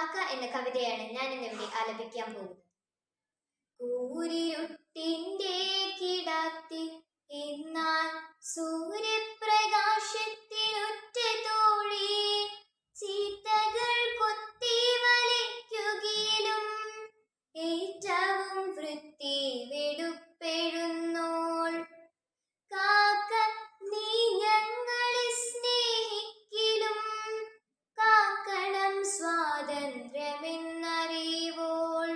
കാക്ക എന്ന കവിതയാണ് ഞാൻ ഇന്നിവിടെ ആലപിക്കാൻ പോകുന്നത്. കൂരിരുട്ടിന്റെ കിടാത്തി എന്നാൽ സൂര്യപ്രകാശത്തിനൊറ്റ തോഴി ചീത്തകൾ കൊത്തി വലിക്കുകയിലും ഏറ്റവും വൃത്തി വെടുപ്പെടുന്നോൾ കാക്ക നീ ഞങ്ങളെ സ്നേഹിക്കിലും കാക്കണം സ്വാതന്ത്ര്യമെന്നറിവോൾ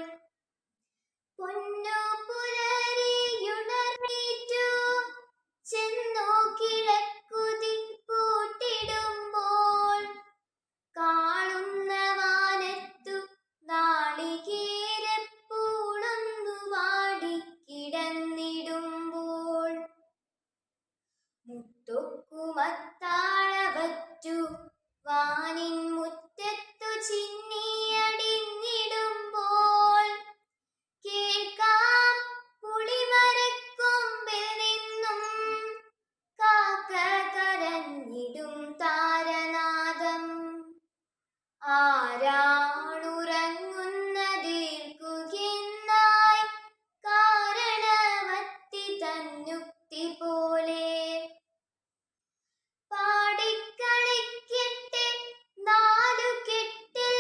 പൊന്നു പുലരിയുണർന്നേറ്റു ചെന്നോ കിഴക്കുതി പൂട്ടിടുമ്പോൾ കാണുന്ന വാനത്തു നാളികേരപ്പൂളൊന്നു വാടിക്കിടന്നിടുമ്പോൾ മുത്തൊക്കുമത്താഴവറ്റു വാനിൻ മുറ്റത്തു ചിന്നിയടിഞ്ഞിടുമ്പോൾ കേൾക്കാം പുളിമരക്കൊമ്പിൽ നിന്നും കാക്ക കരഞ്ഞിടും താരനാദം. ആരാണുറങ്ങുന്നതേൽക്കുകയെന്നായി കാരണവത്തി തന്നുക്തി പോലെ പാടിക്കളിക്കട്ടെ നാലുകെട്ടിൽ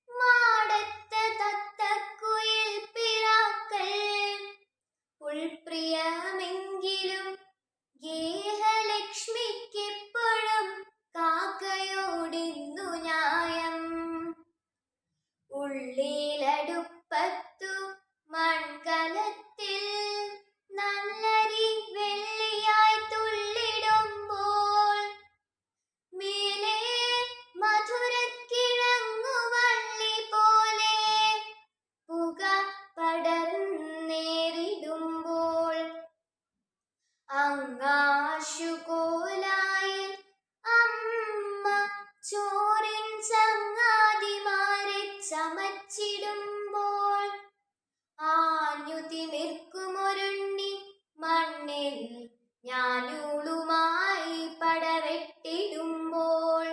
മാടത്ത തത്തക്കുയിൽ പിറാക്കൾ ഉൾപ്രിയമെങ്കിലും ഗേഹലക്ഷ്മിക്കെപ്പോഴും കാക്കയോടിന്നു ന്യായം. ഉള്ളിലടുപ്പത്തു മൺകലത്തിൽ നല്ലരി വെള്ളിയായി തുള്ളിടുമ്പോൾ മേലെ മധുരക്കിഴങ്ങുവള്ളി പോലെ പുക പടർന്നേറിടുമ്പോൾ അങ്ങാശുകോലായിൽ അമ്മ ചോറിൻ ചങ്ങാതിമാരെ ചമച്ചിടുമ്പോൾ ആഞ്ഞു തിമിർക്കുമൊരുണ്ണി മണ്ണിൽ ഞാനൂളുമായി പടവെട്ടിടുമ്പോൾ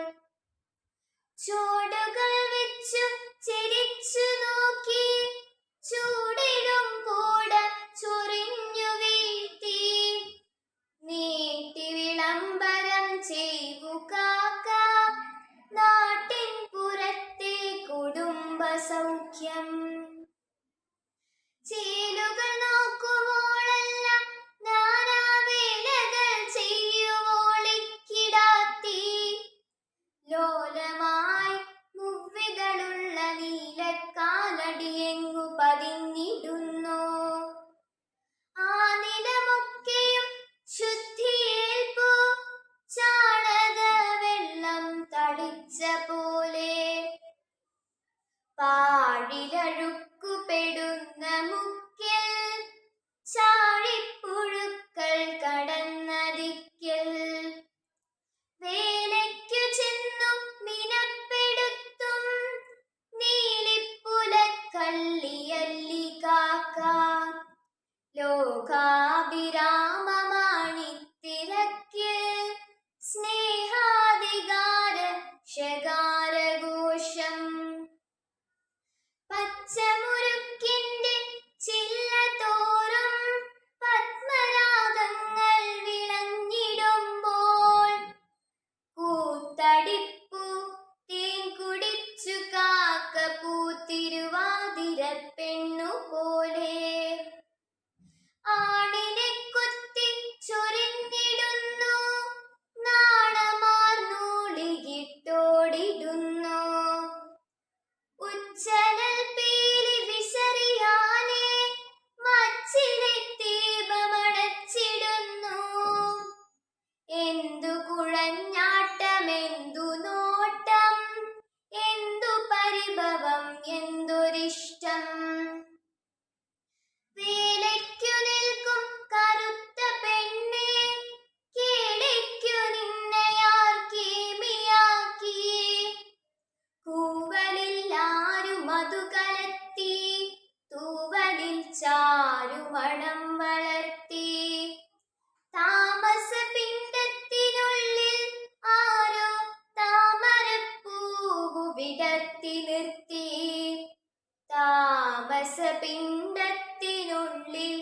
ചുവടുകൾ വെച്ചു ചിരിച്ചു നോക്കി ചൂടിടും കൂട ചൊറിഞ്ഞു വീഴ്ത്തി നീട്ടി വിളംബരം ചെയ്തു കാക്ക നാട്ടിൻ പുറത്തെ കുടുംബ സൗഖ്യം. ചേലുകൾ നോക്കുവോളല്ല നാനാവേലകൾ ചെയ്യുവോളിക്കിടാത്തി ലോലമായി മുവ്വികളുള്ള നീലക്കാലടിയെങ്ങു പതിഞ്ഞിടുന്നു. ആ നിലമൊക്കെയും ശുദ്ധിയേൽപ്പു ചാണകവെള്ളം തളിച്ച പോലെ പാഴിലഴുക്കുപെടുന്ന മുക്കിൽ ചാഴിപ്പുഴുക്കൾ കടന്നതിക്കൽ വേലയ്ക്കു ചെന്നു മിനപ്പെടുത്തും നീലിപ്പുലക്കള്ളിയല്ലി കാക്ക ലോകാഭിരാമമാണിത്തിരക്കിൽ സ്നേഹാധികാര ശകാരഘോഷം. പച്ചമുരുക്കിന്റെ ചില്ല തോറും പത്മരാഗങ്ങൾ വിളഞ്ഞിടുമ്പോൾ കൂത്തടിപ്പു തേൻ കുടിച്ചു കാക്ക പൂത്തിരുവാതിര പെണ്ണുപോലെ ആണി താമസപിണ്ഡത്തിനുള്ളിൽ